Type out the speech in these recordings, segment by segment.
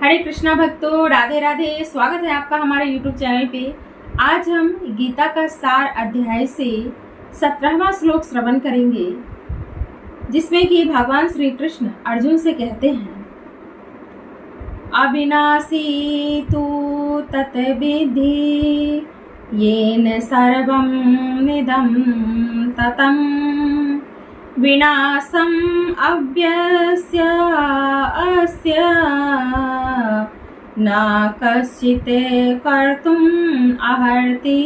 हरे कृष्णा भक्तों, राधे राधे। स्वागत है आपका हमारे YouTube चैनल पे। आज हम गीता का सार अध्याय से 17वां श्लोक श्रवण करेंगे, जिसमें कि भगवान श्री कृष्ण अर्जुन से कहते हैं, अविनाशी तु तत्विद्धि येन सर्वं निदं ततं विनाशम अव्यस्य अस्य न कश्चित् कर्तुम् अर्हति।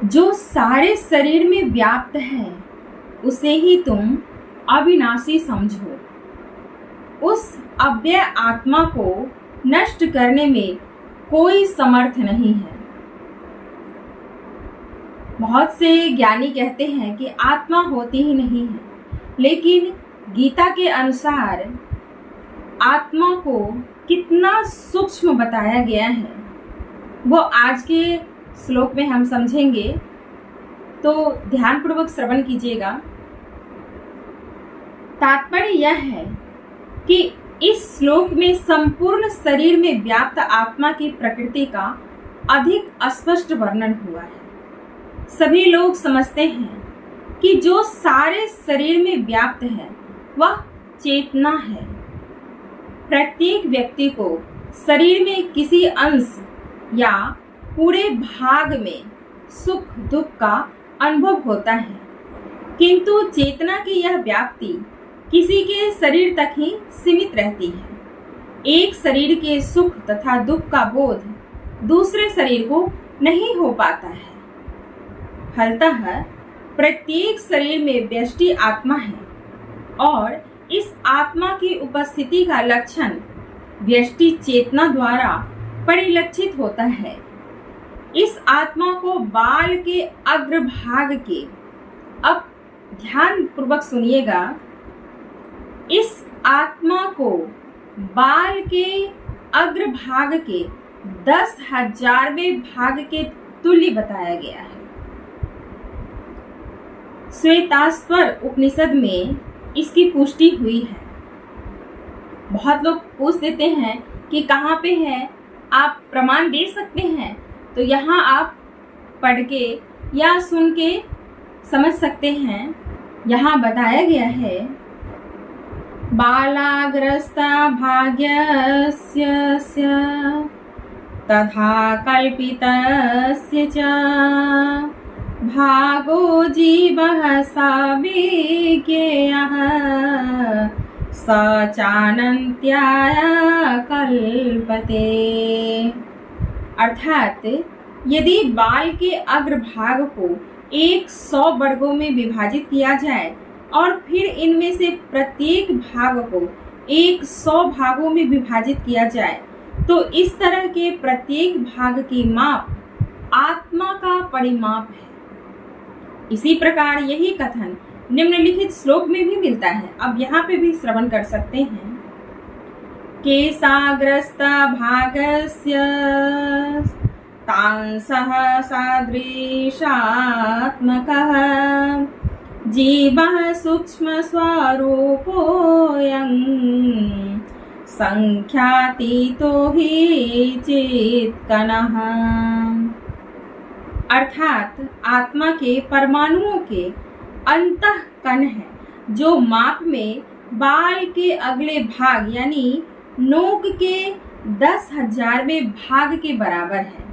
जो सारे शरीर में व्याप्त है उसे ही तुम अविनाशी समझो। उस अव्यय आत्मा को नष्ट करने में कोई समर्थ नहीं है। बहुत से ज्ञानी कहते हैं कि आत्मा होती ही नहीं है, लेकिन गीता के अनुसार आत्मा को कितना सूक्ष्म बताया गया है वो आज के श्लोक में हम समझेंगे, तो ध्यानपूर्वक श्रवण कीजिएगा। तात्पर्य यह है कि इस श्लोक में संपूर्ण शरीर में व्याप्त आत्मा की प्रकृति का अधिक स्पष्ट वर्णन हुआ है। सभी लोग समझते हैं कि जो सारे शरीर में व्याप्त है वह चेतना है। प्रत्येक व्यक्ति को शरीर में किसी अंश या पूरे भाग में सुख दुख का अनुभव होता है, किंतु चेतना की यह व्याप्ति किसी के शरीर तक ही सीमित रहती है। एक शरीर के सुख तथा दुख का बोध दूसरे शरीर को नहीं हो पाता है। फलतः प्रत्येक शरीर में व्यष्टि आत्मा है और इस आत्मा की उपस्थिति का लक्षण व्यष्टि चेतना द्वारा परिलक्षित होता है। इस आत्मा को बाल के अग्रभाग के, अब ध्यान पूर्वक सुनिएगा, इस आत्मा को बाल के अग्रभाग के 10,000वें भाग के तुल्य बताया गया है। श्वेताश्वर उपनिषद में इसकी पुष्टि हुई है। बहुत लोग पूछ देते हैं कि कहाँ पे है, आप प्रमाण दे सकते हैं, तो यहाँ आप पढ़ के या सुन के समझ सकते हैं। यहाँ बताया गया है, बालाग्रस्ता भाग्यस्य तथा कल्पितस्य च भागो जीवः साविज्ञेयः स चानन्त्याय कल्पते। अर्थात यदि बाल के अग्रभाग को 100 वर्गों में विभाजित किया जाए और फिर इनमें से प्रत्येक भाग को 100 भागों में विभाजित किया जाए, तो इस तरह के प्रत्येक भाग की माप आत्मा का परिमाप है। इसी प्रकार यही कथन निम्नलिखित श्लोक में भी मिलता है। अब यहाँ पे भी श्रवण कर सकते हैं। केशाग्रस्त भागस्य तांसः सादृशात्मकः जीवः सूक्ष्म स्वरूपोऽयं संख्यातीतो हि चित्कणः। अर्थात आत्मा के परमाणुओं के अंतःकण है, जो माप में बाल के अगले भाग यानी नोक के 10,000वें भाग के बराबर है।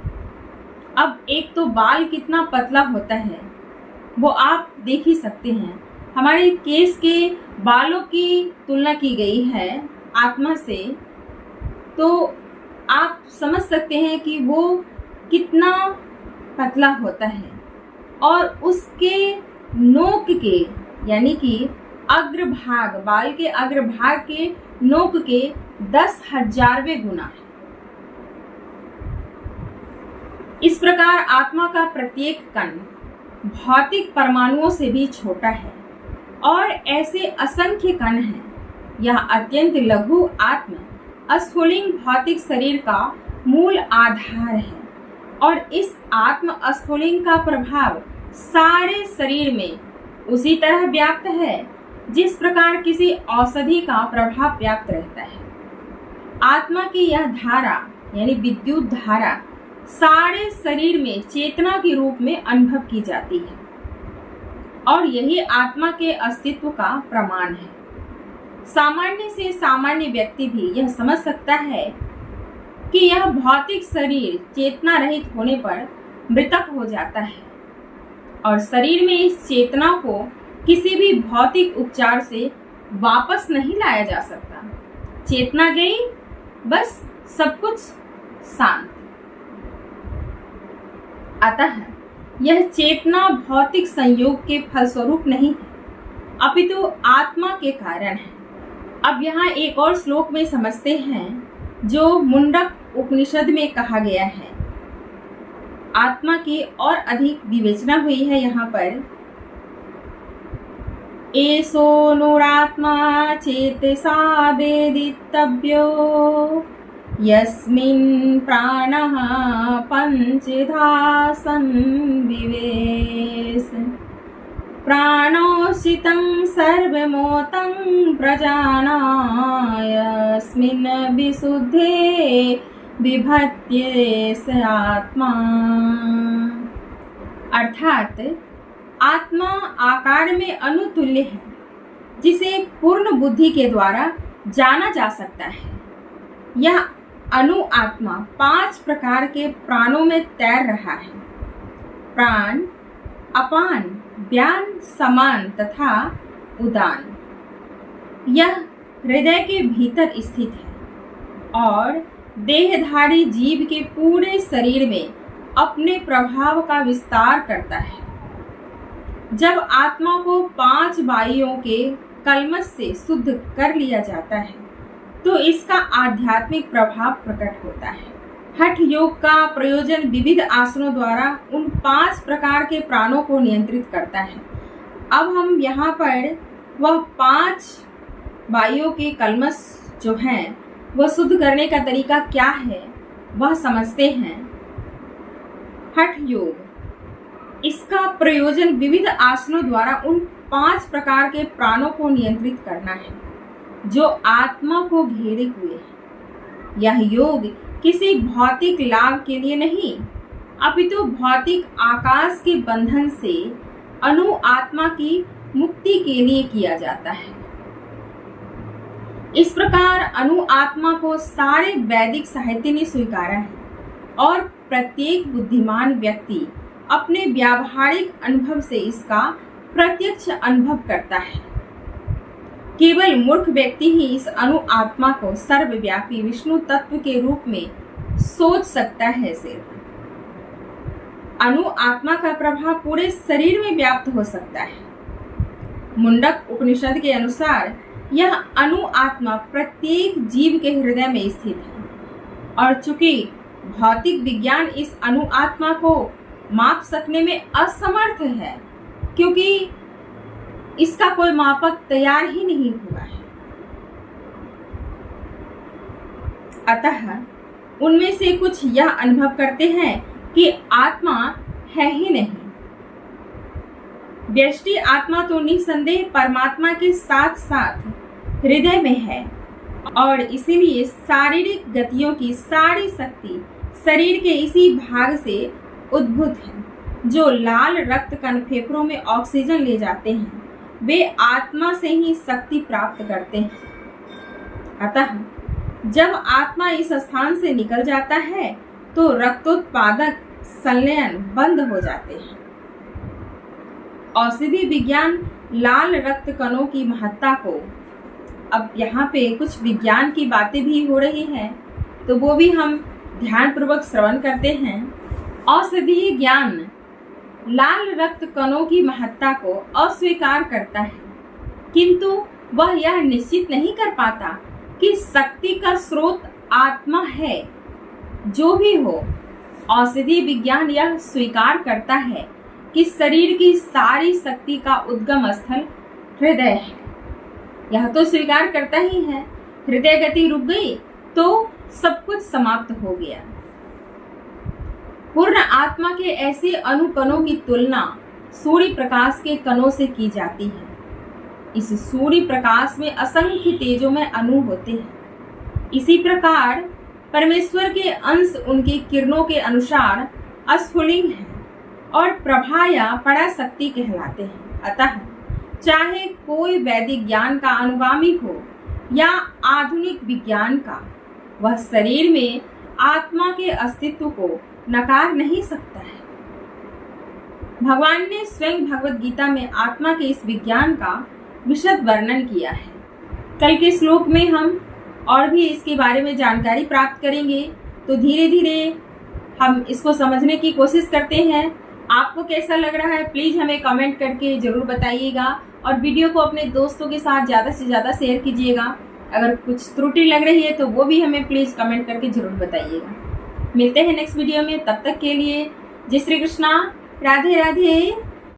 अब एक तो बाल कितना पतला होता है वो आप देख ही सकते हैं। हमारे केस के बालों की तुलना की गई है आत्मा से, तो आप समझ सकते हैं कि वो कितना पतला होता है। और उसके नोक के यानी कि अग्रभाग, बाल के अग्रभाग के नोक के 10,000वें गुना है। इस प्रकार आत्मा का प्रत्येक कण भौतिक परमाणुओं से भी छोटा है और ऐसे असंख्य कण हैं। यह अत्यंत लघु आत्मा स्फुलिंग भौतिक शरीर का मूल आधार है और इस आत्म स्फुलिंग का प्रभाव सारे शरीर में उसी तरह व्याप्त है जिस प्रकार किसी औषधि का प्रभाव व्याप्त रहता है, आत्मा की यह धारा यानी विद्युत धारा सारे शरीर में चेतना के रूप में अनुभव की जाती है और यही आत्मा के अस्तित्व का प्रमाण है। सामान्य से सामान्य व्यक्ति भी यह समझ सकता है कि यह भौतिक शरीर चेतना रहित होने पर मृतक हो जाता है और शरीर में इस चेतना को किसी भी भौतिक उपचार से वापस नहीं लाया जा सकता। चेतना गई, बस सब कुछ शांत। अतः यह चेतना भौतिक संयोग के फलस्वरूप नहीं है, अपितु आत्मा के कारण है। अब यहाँ एक और श्लोक में समझते हैं जो मुंडक उपनिषद में कहा गया है। आत्मा की और अधिक विवेचना हुई है यहाँ पर। एसो नुरात्मा चेतसा वेदितव्यो यस्मिन् प्राणः पंचधा संविवेश प्राणोषितं सर्वमोतं प्रजानायस्मिन् विशुद्धे विभत्ये स आत्मा। अर्थात आत्मा आकार में अनुतुल्य है, जिसे पूर्ण बुद्धि के द्वारा जाना जा सकता है। यह अनु आत्मा 5 प्रकार के प्राणों में तैर रहा है। प्राण, अपान, व्यान, समान तथा उदान। यह हृदय के भीतर स्थित है और देहधारी जीव के पूरे शरीर में अपने प्रभाव का विस्तार करता है। जब आत्मा को 5 वायुओं के कलमश से शुद्ध कर लिया जाता है तो इसका आध्यात्मिक प्रभाव प्रकट होता है। हठ योग का प्रयोजन विविध आसनों द्वारा उन 5 प्रकार के प्राणों को नियंत्रित करता है। अब हम यहाँ पर वह 5 वायुओं के कलमश जो हैं वह शुद्ध करने का तरीका क्या है वह समझते हैं। हठ योग, इसका प्रयोजन विविध आसनों द्वारा उन 5 प्रकार के प्राणों को नियंत्रित करना है जो आत्मा को घेरे हुए है। यह योग किसी भौतिक लाभ के लिए नहीं, अपितु भौतिक आकाश के बंधन से अनु आत्मा की मुक्ति के लिए किया जाता है। इस प्रकार अनु आत्मा को सारे वैदिक साहित्य ने स्वीकारा है और प्रत्येक बुद्धिमान व्यक्ति अपने व्यावहारिक अनुभव से इसका प्रत्यक्ष अनुभव करता है। केवल मूर्ख व्यक्ति ही इस अनु आत्मा को सर्वव्यापी विष्णु तत्व के रूप में सोच सकता है। सिर्फ अनु आत्मा का प्रभाव पूरे शरीर में व्याप्त हो सकता है। मुंडक उपनिषद के अनुसार यह अनु आत्मा प्रत्येक जीव के हृदय में स्थित है और चूंकि भौतिक विज्ञान इस अनु आत्मा को माप सकने में असमर्थ है, क्योंकि इसका कोई मापक तैयार ही नहीं हुआ है, अतः उनमें से कुछ यह अनुभव करते हैं कि आत्मा है ही नहीं। व्यष्टि आत्मा तो निसंदेह परमात्मा के साथ साथ हृदय में है और इसीलिए शारीरिक गतियों की सारी शक्ति शरीर के इसी भाग से उद्भूत है। जो लाल रक्त कण फेफड़ों में ऑक्सीजन ले जाते हैं वे आत्मा से ही शक्ति प्राप्त करते हैं। अतः जब आत्मा इस स्थान से निकल जाता है तो रक्तोत्पादक संलयन बंद हो जाते हैं। औषधि विज्ञान लाल रक्त कणों की महत्ता को, अब यहाँ पे कुछ विज्ञान की बातें भी हो रही हैं तो वो भी हम ध्यानपूर्वक श्रवण करते हैं। औषधीय ज्ञान लाल रक्त कणों की महत्ता को अस्वीकार करता है, किंतु वह यह निश्चित नहीं कर पाता कि शक्ति का स्रोत आत्मा है। जो भी हो, औषधि विज्ञान यह स्वीकार करता है कि शरीर की सारी शक्ति का उद्गम स्थल हृदय है। यह तो स्वीकार करता ही है। हृदय गति रुक गई तो सब कुछ समाप्त हो गया। पूर्ण आत्मा के ऐसे अणु कणों की तुलना सूर्य प्रकाश के कणों से की जाती है। इस सूर्य प्रकाश में असंख्य तेजों में अणु होते हैं। इसी प्रकार परमेश्वर के अंश उनकी किरणों के अनुसार स्फुलिंग है और प्रभा या पराशक्ति कहलाते हैं। अतः चाहे कोई वैदिक ज्ञान का अनुगामी हो या आधुनिक विज्ञान का, वह शरीर में आत्मा के अस्तित्व को नकार नहीं सकता है। भगवान ने स्वयं भगवत गीता में आत्मा के इस विज्ञान का विशद वर्णन किया है। कल के श्लोक में हम और भी इसके बारे में जानकारी प्राप्त करेंगे, तो धीरे धीरे हम इसको समझने की कोशिश करते हैं। आपको कैसा लग रहा है प्लीज़ हमें कमेंट करके ज़रूर बताइएगा और वीडियो को अपने दोस्तों के साथ ज़्यादा से ज़्यादा शेयर कीजिएगा। अगर कुछ त्रुटि लग रही है तो वो भी हमें प्लीज़ कमेंट करके ज़रूर बताइएगा। मिलते हैं नेक्स्ट वीडियो में, तब तक के लिए जय श्री कृष्णा, राधे राधे।